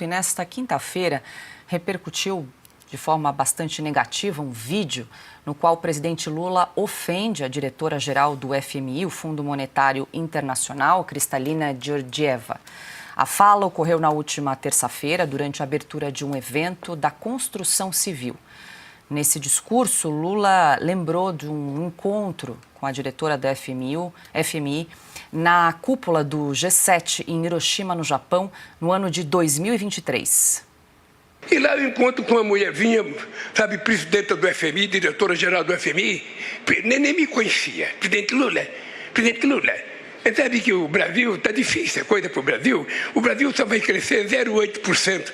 E nesta quinta-feira repercutiu de forma bastante negativa um vídeo no qual o presidente Lula ofende a diretora-geral do FMI, o Fundo Monetário Internacional, Kristalina Georgieva. A fala ocorreu na última terça-feira, durante a abertura de um evento da construção civil. Nesse discurso, Lula lembrou de um encontro com a diretora da FMI na cúpula do G7 em Hiroshima, no Japão, no ano de 2023. E lá eu encontro com uma mulherzinha, sabe, presidenta do FMI, diretora-geral do FMI, nem me conhecia, presidente Lula. Você sabe que o Brasil está difícil, a coisa para o Brasil só vai crescer 0,8%.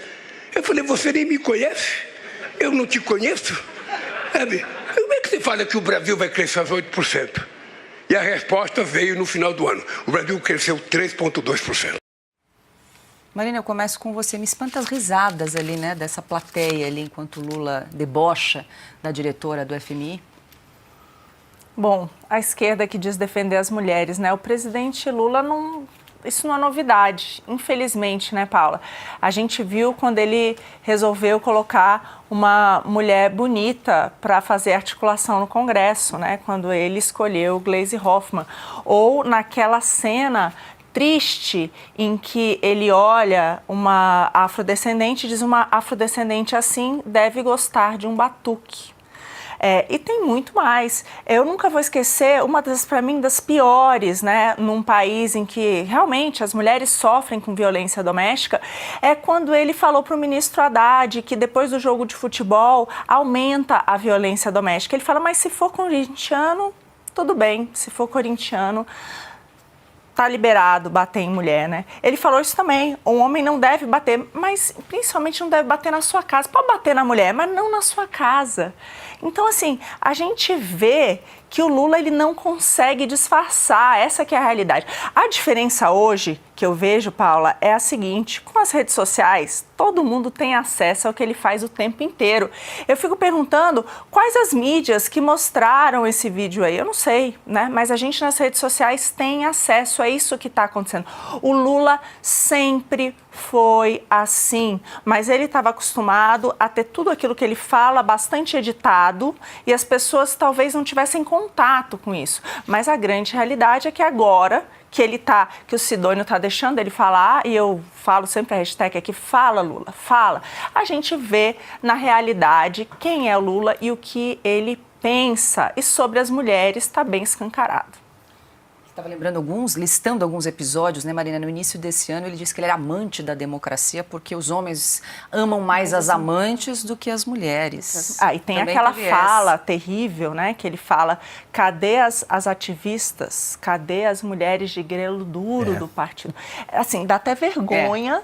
Eu falei, você nem me conhece? Eu não te conheço? Sabe? Como é que você fala que o Brasil vai crescer 8%? E a resposta veio no final do ano. O Brasil cresceu 3,2%. Marina, eu começo com você. Me espanta as risadas ali, né, dessa plateia ali, enquanto Lula debocha da diretora do FMI. Bom, a esquerda que diz defender as mulheres, né? O presidente Lula não... Isso não é novidade, infelizmente, né, Paula? A gente viu quando ele resolveu colocar uma mulher bonita para fazer articulação no Congresso, né? Quando ele escolheu Gleisi Hoffmann. Ou naquela cena triste em que ele olha uma afrodescendente e diz: uma afrodescendente assim deve gostar de um batuque. E tem muito mais. Eu nunca vou esquecer uma das, para mim, das piores, né, num país em que realmente as mulheres sofrem com violência doméstica, é quando ele falou para o ministro Haddad que depois do jogo de futebol aumenta a violência doméstica. Ele fala, mas se for corintiano, tudo bem, se for corintiano, tá liberado bater em mulher, né? Ele falou isso também, um homem não deve bater, mas principalmente não deve bater na sua casa. Pode bater na mulher, mas não na sua casa. Então, assim, a gente vê que o Lula ele não consegue disfarçar, essa que é a realidade. A diferença hoje que eu vejo, Paula, é a seguinte: com as redes sociais, todo mundo tem acesso ao que ele faz o tempo inteiro. Eu fico perguntando quais as mídias que mostraram esse vídeo aí. Eu não sei, né? Mas a gente nas redes sociais tem acesso a isso que está acontecendo. O Lula sempre foi assim, mas ele estava acostumado a ter tudo aquilo que ele fala bastante editado e as pessoas talvez não tivessem contato com isso. Mas a grande realidade é que agora que o Sidônio está deixando ele falar, e eu falo sempre a hashtag aqui, fala Lula, fala. A gente vê na realidade quem é o Lula e o que ele pensa, e sobre as mulheres está bem escancarado. Estava listando alguns episódios, né, Marina? No início desse ano ele disse que ele era amante da democracia porque os homens amam mais as amantes do que as mulheres. E tem também aquela fala terrível, né, que ele fala, cadê as ativistas, cadê as mulheres de grelo duro do partido? Assim, dá até vergonha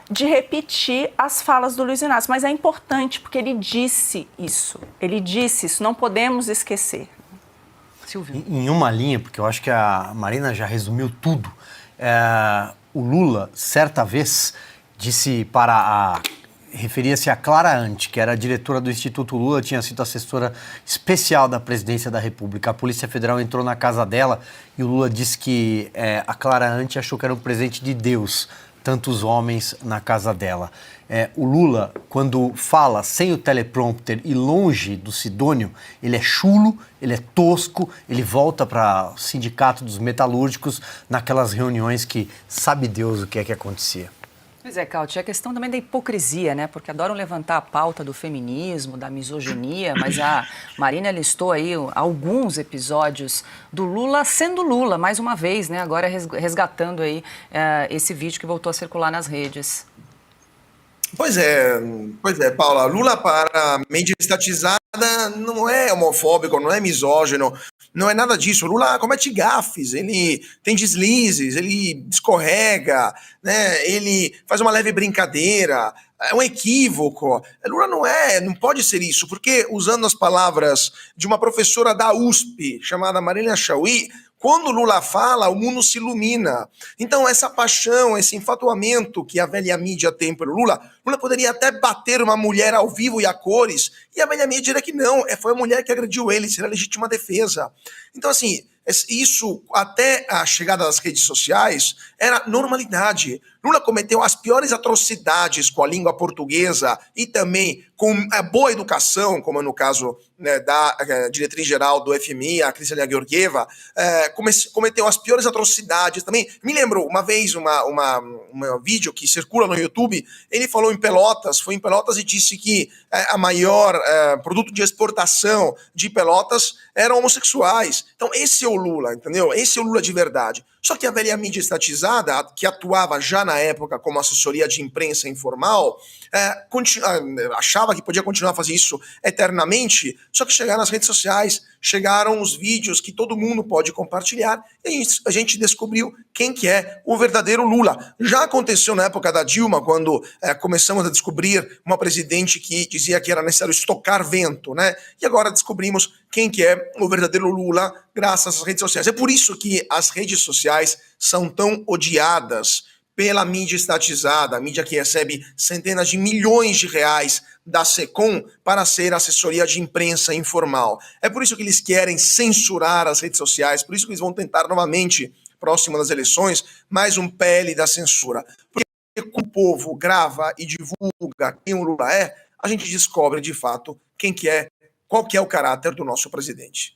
de repetir as falas do Luiz Inácio, mas é importante porque ele disse isso, não podemos esquecer. Silvio. Em uma linha, porque eu acho que a Marina já resumiu tudo, o Lula, certa vez, referia-se a Clara Ante, que era a diretora do Instituto Lula, tinha sido assessora especial da Presidência da República. A Polícia Federal entrou na casa dela e o Lula disse que a Clara Ante achou que era um presente de Deus, tantos homens na casa dela. O Lula, quando fala sem o teleprompter e longe do Sidônio, ele é chulo, ele é tosco, ele volta para o sindicato dos metalúrgicos naquelas reuniões que sabe Deus o que é que acontecia. Pois é, Cáutia, a questão também da hipocrisia, né? Porque adoram levantar a pauta do feminismo, da misoginia, mas a Marina listou aí alguns episódios do Lula sendo Lula, mais uma vez, né? Agora resgatando aí esse vídeo que voltou a circular nas redes. Pois é, Paula. Lula, para mídia estatizada, não é homofóbico, não é misógino, não é nada disso. Lula comete gafes, ele tem deslizes, ele escorrega, né? Ele faz uma leve brincadeira, é um equívoco. Lula não pode ser isso, porque, usando as palavras de uma professora da USP, chamada Marília Chauí, quando Lula fala, o mundo se ilumina. Então, essa paixão, esse enfatuamento que a velha mídia tem pelo Lula poderia até bater uma mulher ao vivo e a cores, e a velha mídia diria que não, foi a mulher que agrediu ele, seria legítima defesa. Então, assim, Isso, até a chegada das redes sociais, era normalidade. Lula cometeu as piores atrocidades com a língua portuguesa e também com a boa educação, como no caso, né, da diretriz-geral do FMI, a Kristalina Georgieva, cometeu as piores atrocidades também. Me lembro, uma vez, um vídeo que circula no YouTube, ele falou foi em Pelotas e disse que a maior produto de exportação de Pelotas eram homossexuais. Então esse é o Lula, entendeu? Esse é o Lula de verdade. Só que a velha mídia estatizada, que atuava já na época como assessoria de imprensa informal, achava que podia continuar a fazer isso eternamente, só que chegaram as redes sociais, chegaram os vídeos que todo mundo pode compartilhar, e a gente descobriu quem que é o verdadeiro Lula. Já aconteceu na época da Dilma, quando começamos a descobrir uma presidente que dizia que era necessário estocar vento, né? E agora descobrimos quem que é o verdadeiro Lula graças às redes sociais. É por isso que as redes sociais são tão odiadas pela mídia estatizada, a mídia que recebe centenas de milhões de reais da SECOM para ser assessoria de imprensa informal. É por isso que eles querem censurar as redes sociais, por isso que eles vão tentar novamente, próximo das eleições, mais um PL da censura. Porque quando o povo grava e divulga quem o Lula é, a gente descobre de fato quem que é, qual que é o caráter do nosso presidente.